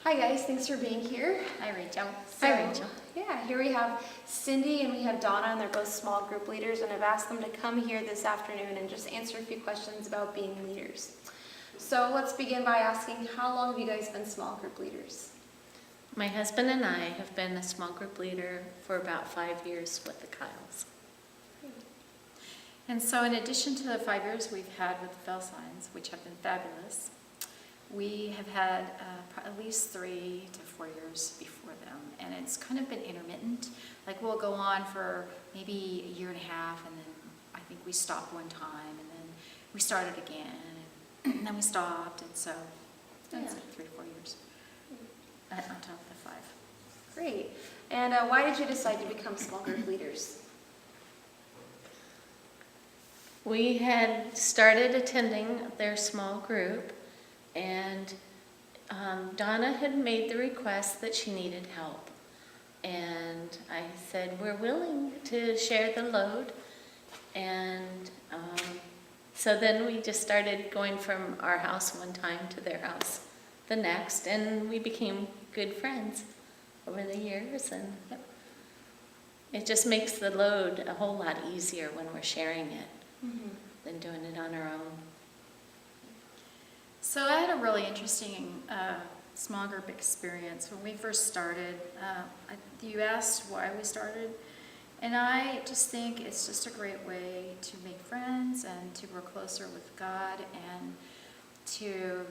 Hi guys, thanks for being here. Hi, Rachel. Hi, Rachel. Yeah, here we have Cindy and we have Donna, and they're both small group leaders, and I've asked them to come here this afternoon and just answer a few questions about being leaders. So let's begin by asking, how long have you guys been small group leaders? My husband and I have been a small group leader for about 5 years with the Kyles. And so in addition to the 5 years we've had with the Felsines, which have been fabulous, we have had at least 3 to 4 years before them, and it's kind of been intermittent. Like we'll go on for maybe a year and a half, and then I think we stopped one time, and then we started again, and then we stopped, and so that's like 3 to 4 years on top of the 5. Great. And why did you decide to become small group leaders? We had started attending their small group, and Donna had made the request that she needed help. And I said, we're willing to share the load. And so then we just started going from our house one time to their house the next, and we became good friends over the years. And it just makes the load a whole lot easier when we're sharing it than doing it on our own. So I had a really interesting small group experience when we first started. You asked why we started, and I just think it's just a great way to make friends and to grow closer with God, and to,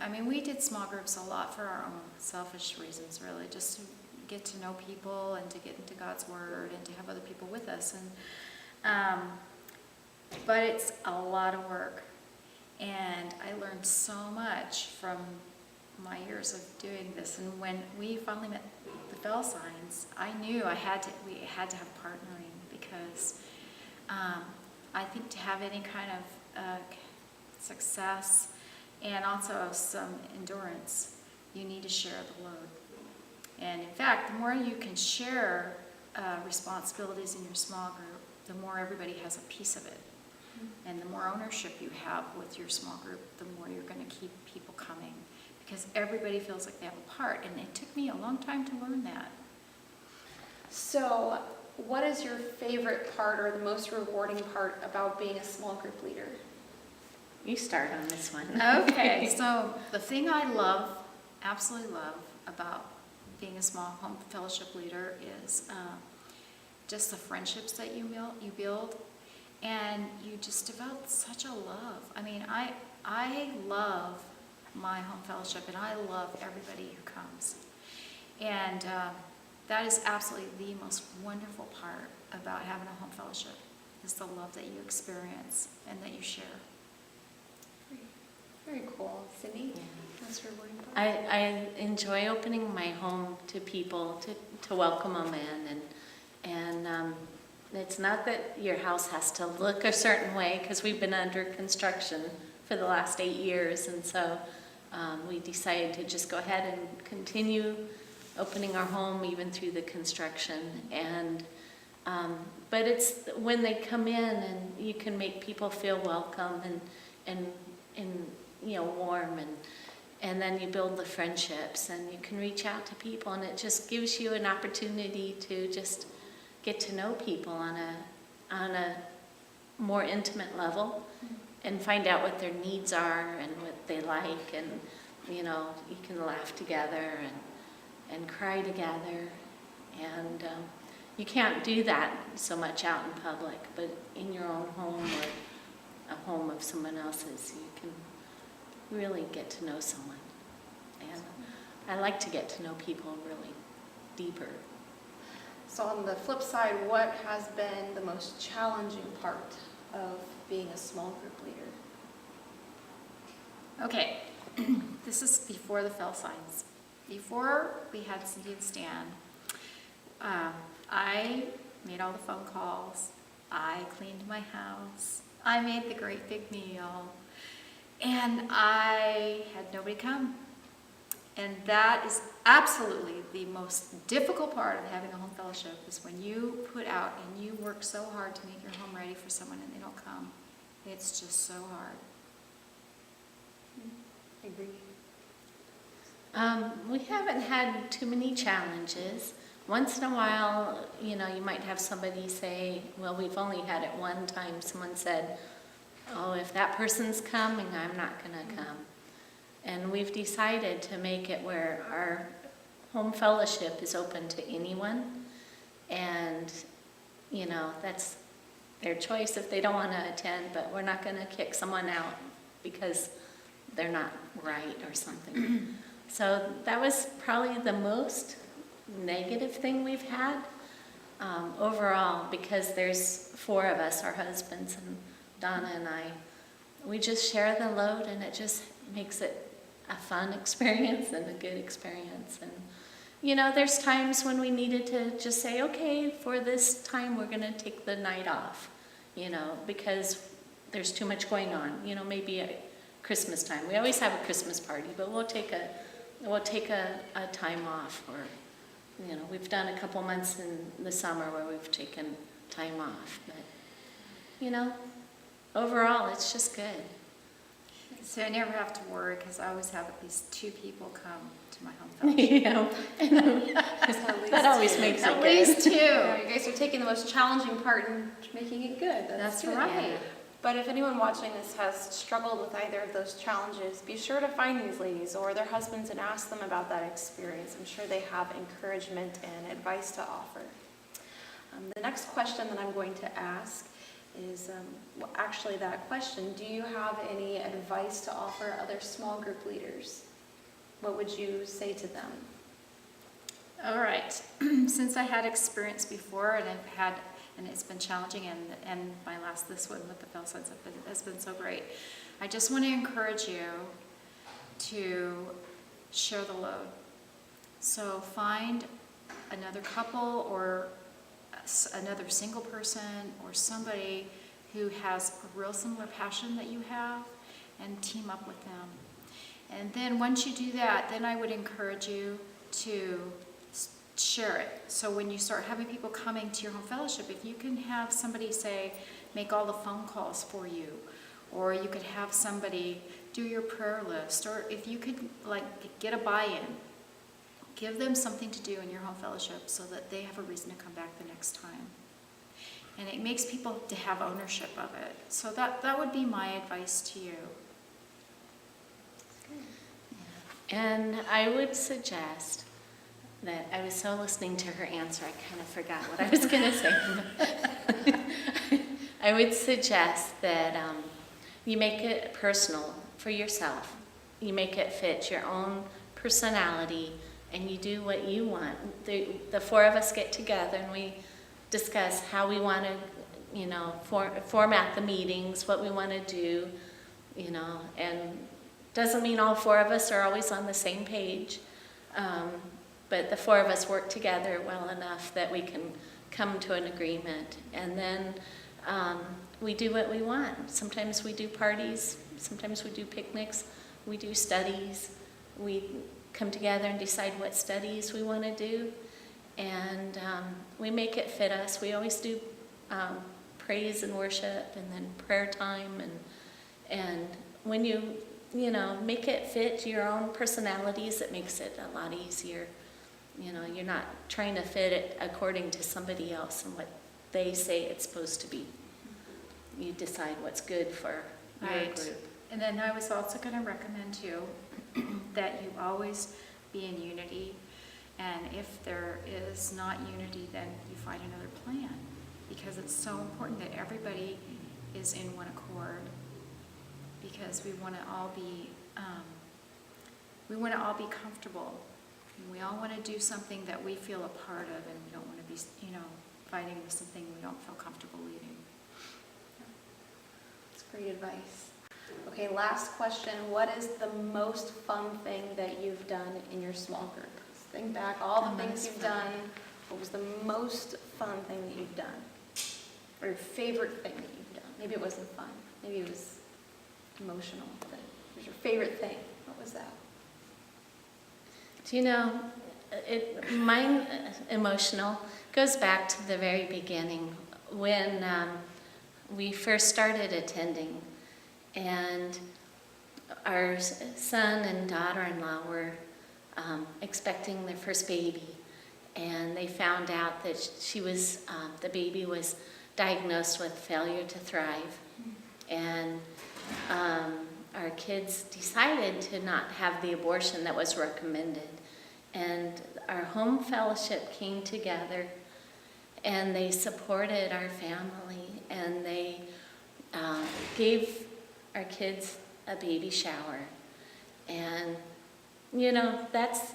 I mean, we did small groups a lot for our own selfish reasons, really, just to get to know people and to get into God's Word and to have other people with us. And but it's a lot of work. And I learned so much from my years of doing this. And when we finally met the Felsines, I knew we had to have partnering, because I think to have any kind of success and also some endurance, you need to share the load. And in fact, the more you can share responsibilities in your small group, the more everybody has a piece of it. And the more ownership you have with your small group, the more you're going to keep people coming, because everybody feels like they have a part. And it took me a long time to learn that. So what is your favorite part or the most rewarding part about being a small group leader? You start on this one. Okay. So the thing I love, absolutely love, about being a small home fellowship leader is just the friendships that you build. And you just develop such a love. I mean, I love my home fellowship, and I love everybody who comes. And that is absolutely the most wonderful part about having a home fellowship, is the love that you experience and that you share. Very cool. Cindy? Yeah. That's rewarding part. I enjoy opening my home to people, to welcome them in, and it's not that your house has to look a certain way, because we've been under construction for the last 8 years, and so we decided to just go ahead and continue opening our home even through the construction. And but it's when they come in, and you can make people feel welcome and warm, and then you build the friendships, and you can reach out to people, and it just gives you an opportunity to just get to know people on a more intimate level, and find out what their needs are and what they like, and you can laugh together and cry together, and you can't do that so much out in public, but in your own home or a home of someone else's, you can really get to know someone. And I like to get to know people really deeper. So on the flip side, what has been the most challenging part of being a small group leader? Okay, this is before the Felsines. Before we had Cindy and Stan, I made all the phone calls, I cleaned my house, I made the great big meal, and I had nobody come. And that is absolutely the most difficult part of having a home fellowship, is when you put out and you work so hard to make your home ready for someone and they don't come. It's just so hard. I agree. We haven't had too many challenges. Once in a while, you might have somebody say, well, we've only had it one time. Someone said, oh, if that person's coming, I'm not going to come. And we've decided to make it where our home fellowship is open to anyone. And, that's their choice if they don't want to attend, but we're not going to kick someone out because they're not right or something. So that was probably the most negative thing we've had overall, because there's 4 of us, our husbands and Donna and I. We just share the load, and it just makes it a fun experience and a good experience. And there's times when we needed to just say, okay, for this time we're going to take the night off, because there's too much going on. Maybe at Christmas time. We always have a Christmas party, but we'll take a time off. Or, we've done a couple months in the summer where we've taken time off. But, overall, it's just good. So I never have to worry because I always have at least 2 people come to my home fellowship. That always makes it At good. least 2. Yeah, you guys are taking the most challenging part and making it good. That's good. right. Yeah. But if anyone watching this has struggled with either of those challenges, be sure to find these ladies or their husbands and ask them about that experience. I'm sure they have encouragement and advice to offer. The next question that I'm going to ask is, actually that question, do you have any advice to offer other small group leaders? What would you say to them? All right. Since I had experience before, and it's been challenging, and this one with the fellowship has been so great. I just want to encourage you to share the load. So find another couple or another single person or somebody who has a real similar passion that you have, and team up with them. And then once you do that, then I would encourage you to share it. So when you start having people coming to your home fellowship, if you can have somebody say, make all the phone calls for you, or you could have somebody do your prayer list, or if you could get a buy-in, give them something to do in your home fellowship so that they have a reason to come back the next time. And it makes people to have ownership of it. So that would be my advice to you. And I would suggest that I was so listening to her answer, I kind of forgot what I was going to say. I would suggest that you make it personal for yourself. You make it fit your own personality, and you do what you want. The 4 of us get together and we discuss how we want to, format the meetings, what we want to do, and doesn't mean all 4 of us are always on the same page. But the 4 of us work together well enough that we can come to an agreement. And then we do what we want. Sometimes we do parties, sometimes we do picnics, we do studies. We come together and decide what studies we want to do. And we make it fit us. We always do praise and worship and then prayer time. And when you make it fit your own personalities, it makes it a lot easier. You're not trying to fit it according to somebody else and what they say it's supposed to be. You decide what's good for your group. And then I was also going to recommend too that you always be in unity. And if there is not unity, then you find another plan, because it's so important that everybody is in one accord, because we want to all be comfortable. We all want to do something that we feel a part of, and we don't want to be, fighting with something we don't feel comfortable leading. That's great advice. Okay, last question. What is the most fun thing that you've done in your small group? Think back, all the things you've done. What was the most fun thing that you've done? Or your favorite thing that you've done? Maybe it wasn't fun. Maybe it was emotional. But what was your favorite thing? What was that? Mine emotional goes back to the very beginning when we first started attending, and our son and daughter-in-law were expecting their first baby, and they found out that she was, the baby was diagnosed with failure to thrive, and our kids decided to not have the abortion that was recommended. And our home fellowship came together, and they supported our family, and they gave our kids a baby shower. And, you know, that's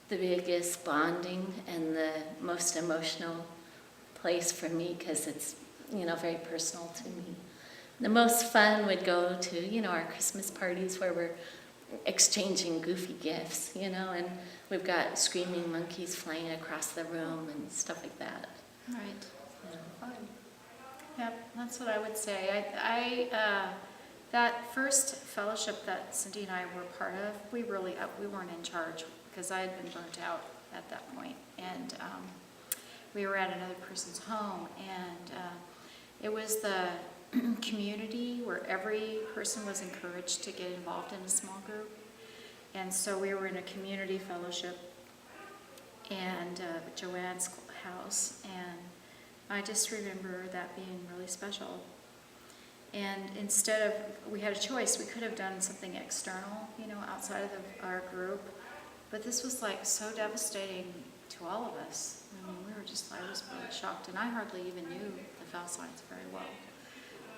the biggest bonding and the most emotional place for me, because it's, you know, very personal to me. The most fun would go to, you know, our Christmas parties where we're exchanging goofy gifts, you know, and we've got screaming monkeys flying across the room and stuff like that. Right. Yeah. Fun. Yep, that's what I would say. That first fellowship that Cindy and I were part of, we weren't in charge because I had been burnt out at that point, and we were at another person's home, and it was the community where every person was encouraged to get involved in a small group, and so we were in a community fellowship and Joanne's house, and I just remember that being really special. And instead of, we had a choice, we could have done something external, you know, outside of our group, but this was like so devastating to all of us. I mean, I was really shocked, and I hardly even knew the foul signs very well.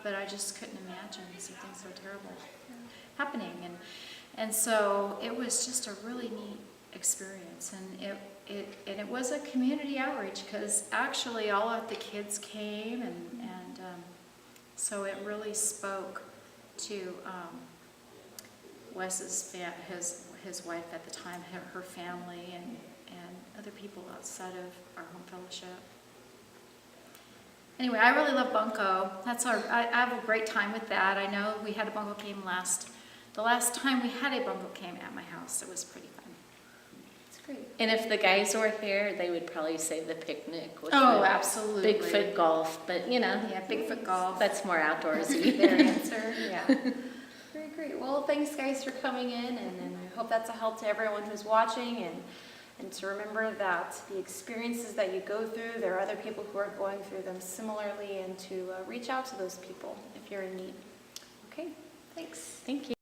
But I just couldn't imagine something so terrible happening. And so it was just a really neat experience, and it was a community outreach, because actually all of the kids came, and so it really spoke to Wes's his wife at the time, her family, and other people outside of our home fellowship. Anyway, I really love Bunko. I have a great time with that. I know we had a Bunko game the last time we had a Bunko game at my house. It was pretty fun. It's great. And if the guys were here, they would probably say the picnic with Oh, the absolutely. Bigfoot golf, but you know, Yeah, Bigfoot golf. that's more outdoorsy. Their answer, yeah. Very great. Well, thanks guys for coming in, and I hope that's a help to everyone who's watching, and to remember that the experiences that you go through, there are other people who are going through them similarly, and to reach out to those people if you're in need. Okay, thanks. Thank you.